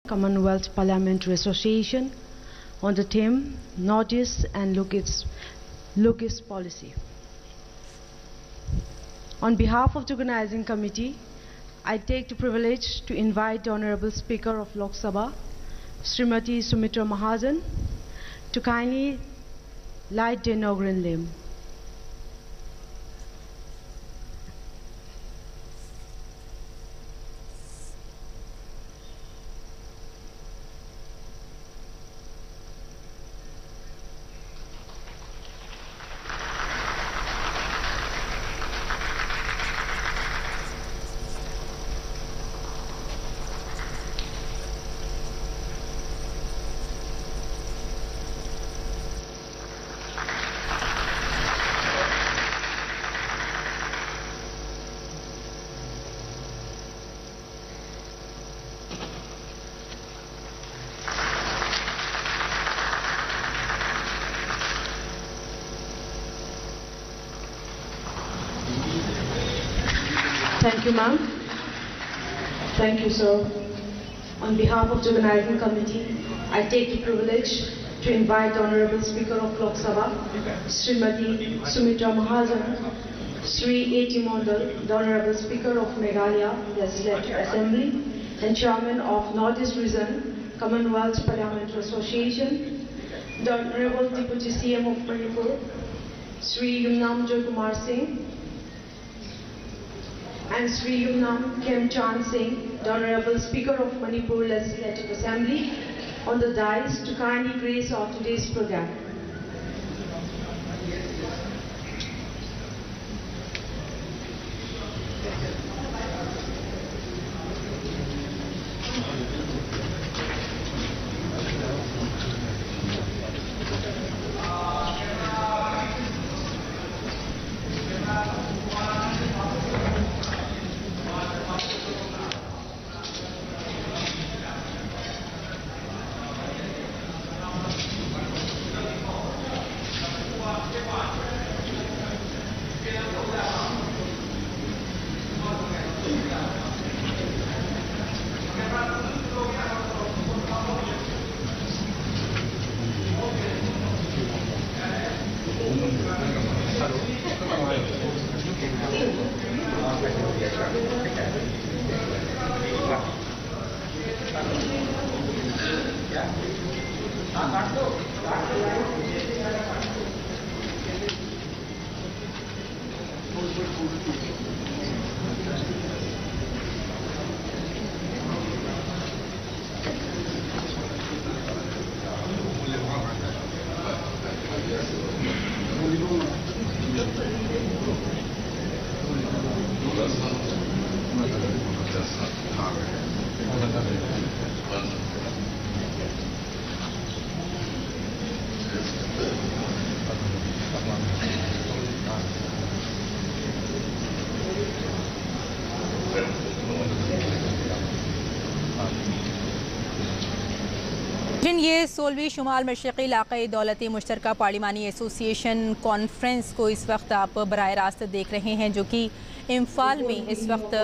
Commonwealth Parliamentary Association on the theme Northeast and Look-East Policy. On behalf of the organizing committee, I take the privilege to invite the Honorable Speaker of Lok Sabha, Srimati Sumitra Mahajan, to kindly light the inaugural lamp. Thank you, ma'am. Thank you, sir. On behalf of the organizing committee, I take the privilege to invite the Honorable Speaker of Lok Sabha, Srimati Sumitra Mahajan, Sri A.T. Mondal, the Honorable Speaker of Meghalaya Legislative Assembly and Chairman of Northeast Region, Commonwealth Parliamentary Association, the Honorable Deputy CM of Manipur, Sri Yumnam Joy Kumar Singh, and Sri Yumnam Khemchand Singh, the Honorable Speaker of Manipur Legislative Assembly, on the dais to kindly grace of today's program. ये 16वीं शुमाल मशरक़ी इलाक़ाई दौलती मुश्तरका पार्लिमानी association conference को इस वक्त आप बराह रास्त देख रहे हैं, जो कि इम्फाल में इस वक्त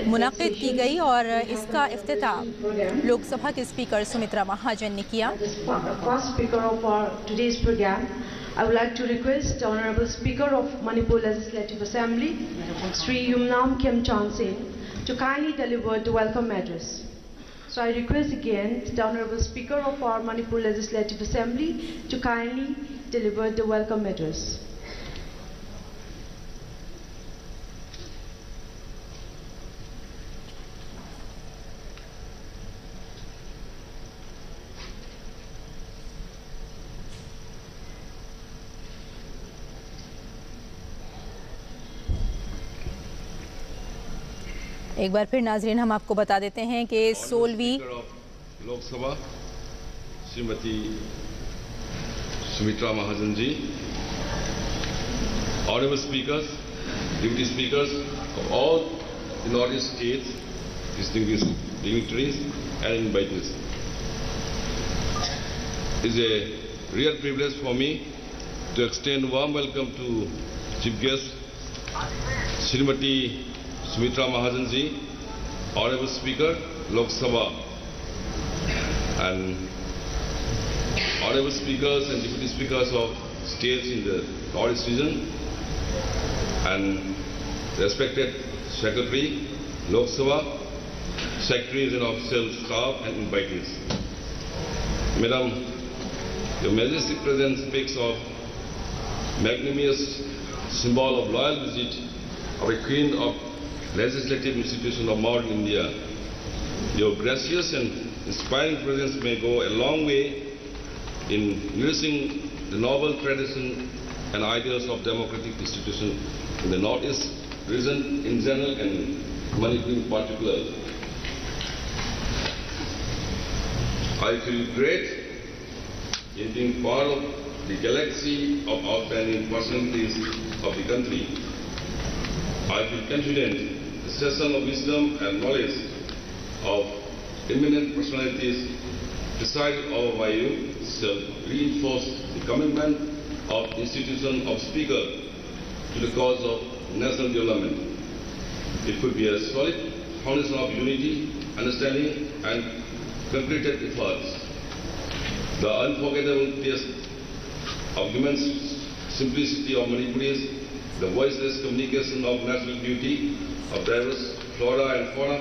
मुनक़िद की गई और इसका इफ्तिताह लोकसभा के स्पीकर सुमित्रा महाजन ने किया। I would like to request the Honorable Speaker of Manipur Legislative Assembly, Sri Yumnam Khemchand Singh, to kindly deliver the welcome address. So I request again the Honorable Speaker of our Manipur Legislative Assembly to kindly deliver the welcome address. एक बार फिर नाजरीन हम आपको बता देते हैं कि 16वीं Lok Sabha Shrimati Sumitra Mahajan ji, Honorable Speakers, Deputy Speakers of all the Northeast states, distinguished dignitaries and invitees. It is a real privilege for me to extend warm welcome to Chief Guest Srimati Sumitra Mahajan ji, Honorable Speaker, Lok Sabha, and honorable speakers and deputy speakers of states in the Northeast region, and respected secretary, Lok Sabha, secretaries and official staff and invitees. Madam, Your Majesty's presence speaks of magnanimous symbol of loyal visit of a queen of legislative institution of modern India. Your gracious and inspiring presence may go a long way in nourishing the noble tradition and ideals of democratic institutions in the Northeast region in general and Manipur in particular. I feel great in being part of the galaxy of outstanding personalities of the country. I feel confident the session of wisdom and knowledge of eminent personalities presided over by you shall reinforce the commitment of the institution of Speaker to the cause of national development. It could be a solid foundation of unity, understanding, and concreted efforts. The unforgettable taste of human simplicity of Manipuris, the voiceless communication of natural beauty, of diverse flora and fauna,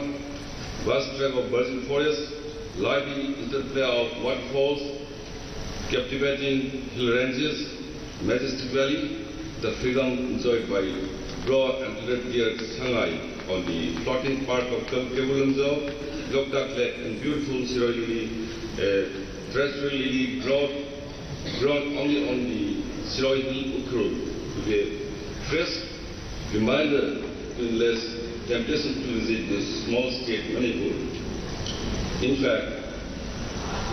vast tract of virgin forests, lively interplay of waterfalls, captivating hill ranges, majestic valley, the freedom enjoyed by broad and red-deer Shanghai on the floating park of Kabul, Loktak Lake, and beautiful Siroi Lily, terrestrial lily grown only on the Siroi Hill Ukhrul, to be a fresh reminder to less temptation to visit this small state Manipur. In fact,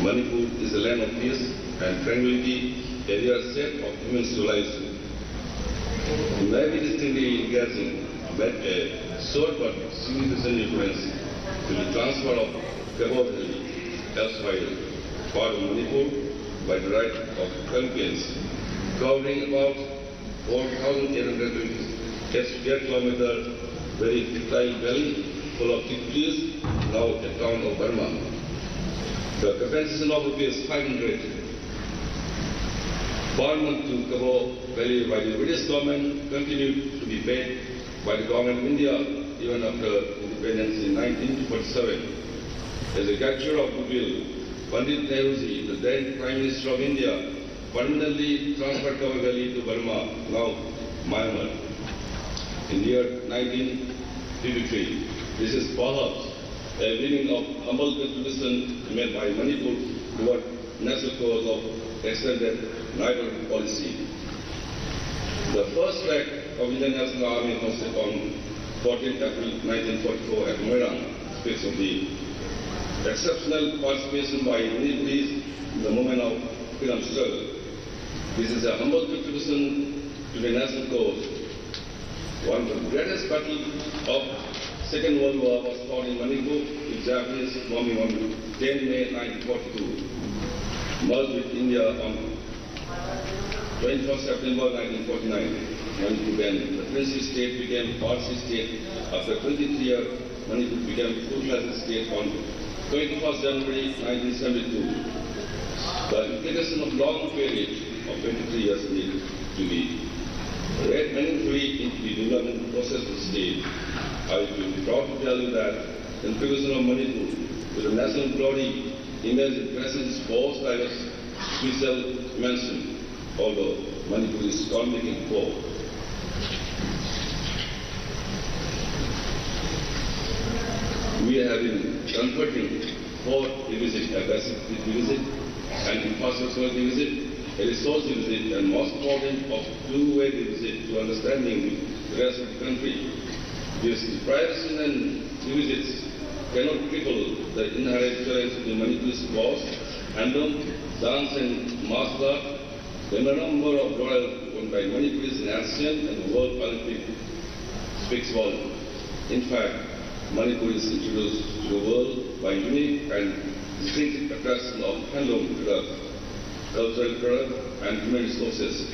Manipur is a land of peace and tranquility, a rare set of human civilization. It may be distinctly engaging, but a short but significant influence to the transfer of Kabul Valley, elsewhere part of Manipur, by the right of Philippines, covering about 4,800 square kilometers, very fertile valley full of thick trees, now a town of Burma. The compensation of rupees 500 per month to Kabul Valley by the British government continued to be paid by the government of India even after independence in 1947. As a gesture of goodwill, Pandit Nehruji, the then Prime Minister of India, permanently transferred Kabul Valley to Burma, now Myanmar, in the year 1953. This is perhaps a beginning of humble contribution made by Manipur toward national cause of extended neighborhood policy. The first flag of Indian National Army hosted on 14 April 1944 at Moirang speaks of the exceptional participation by Manipuris in the movement of freedom struggle. This is a humble contribution to the national cause. One of the greatest battles of Second World War was fought in Manipur with Japanese bombing on 10 May 1942. Merged with India on 21st September 1949. Manipur then, the princely state became partial state. After 23 years, Manipur became a full-fledged state on 21st January 1972. The implication of long period of 23 years need to be read meaningfully into the development process of the state. I will be proud to tell you that the contribution of Manipur to the national glory image in present sports diverse we shall mention, although Manipur is making poor. We have been converting 4 division, aggressive division, and infrastructural division, a resource division, and most important of two-way division to understanding the rest of the country. This privacy and divisions cannot cripple the inherent challenge of the Manipur's laws, handle, dance, and martial art. The number of laurels won by Manipuris in ASEAN and the World Olympic speaks volumes. In fact, Manipur is introduced to the world by unique and distinctive attraction of handloom products, cultural products, and human resources.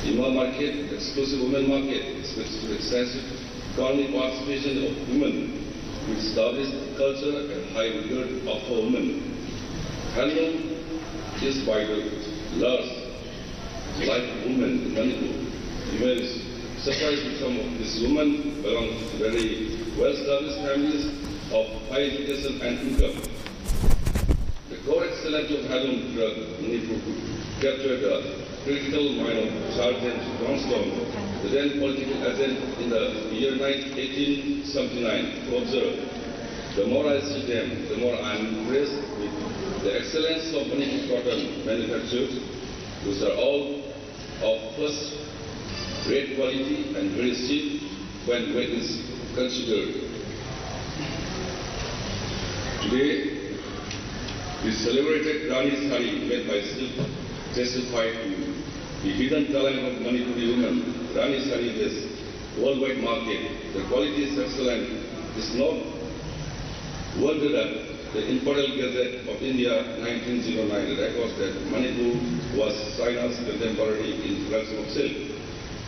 Ima market, exclusive women market, expensive extensive economic participation of women, with established culture and high regard of women. Handloom is by the large life of women in Manipur. You may be surprised that some of these women belong to very well-established families of high education and income. The core excellence of handloom drug Manipur captured the critical mind of Sergeant Johnstone, the then political agent in the year 1879, to observe. The more I see them, the more I am impressed with the excellence of Manipur cotton manufacturers, which are all of first-rate quality and very cheap when weight is considered. Today, the celebrated Rani sari made by silk testify to the hidden talent of Manipuri women. Rani sari has worldwide market. The quality is excellent. It's not wonder that the Imperial Gazette of India 1909 records that Manipur was China's contemporary in production of silk,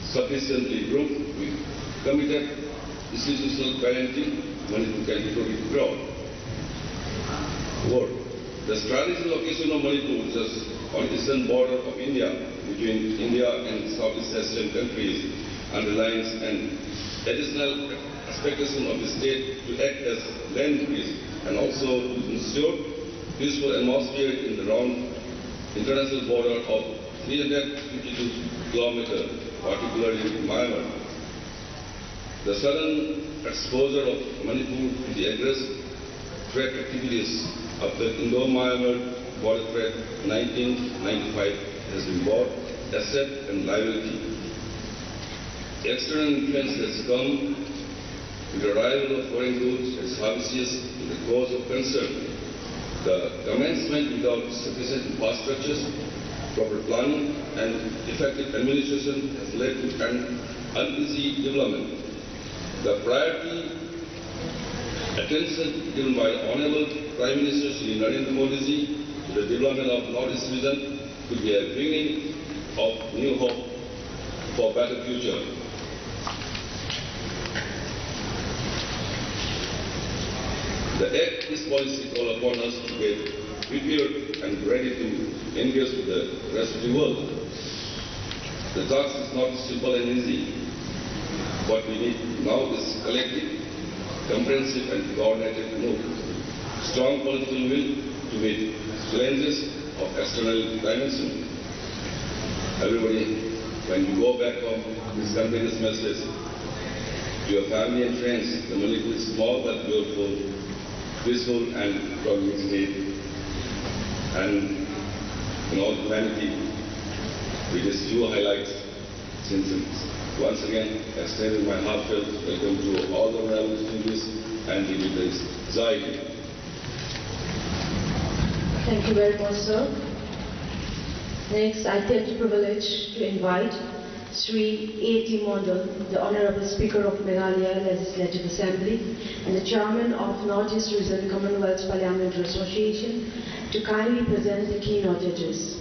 sufficiently proved with committed institutional parenting, Manipur can be proud. The strategic location of Manipur is on the eastern border of India, between India and Southeast Asian countries, underlines an additional expectation of the state to act as land bridge and also to ensure peaceful atmosphere in the round international border of 352 kilometers, particularly in Myanmar. The sudden exposure of Manipur to the aggressive trade activities of the Indo-Myanmar border trade 1995 has been both asset and liability. External influence has come with the arrival of foreign goods and services in the cause of concern. The commencement without sufficient infrastructures, proper planning, and effective administration has led to an uneasy development. The priority attention given by the Honorable Prime Minister Shri Narendra Modi ji to the development of North-East region could be a beginning of new hope for a better future. The Act East policy calls upon us to get prepared and ready to engage with the rest of the world. The task is not simple and easy. What we need now is collective, comprehensive and coordinated move. Strong political will to meet challenges of external dimension. Everybody, when you go back home, please convey this message to your family and friends. The Manipur is small but beautiful, peaceful and progressive state. And in all humanity, with these few highlights, since once again, extending my heartfelt welcome to all the honorable distinguished and dignitaries. Jai Hind. Thank you very much, sir. Next, I take the privilege to invite Sri A.T. Mondal, the Honorable Speaker of Meghalaya Legislative Assembly and the Chairman of North-East Region Commonwealth Parliamentary Association, to kindly present the keynote address.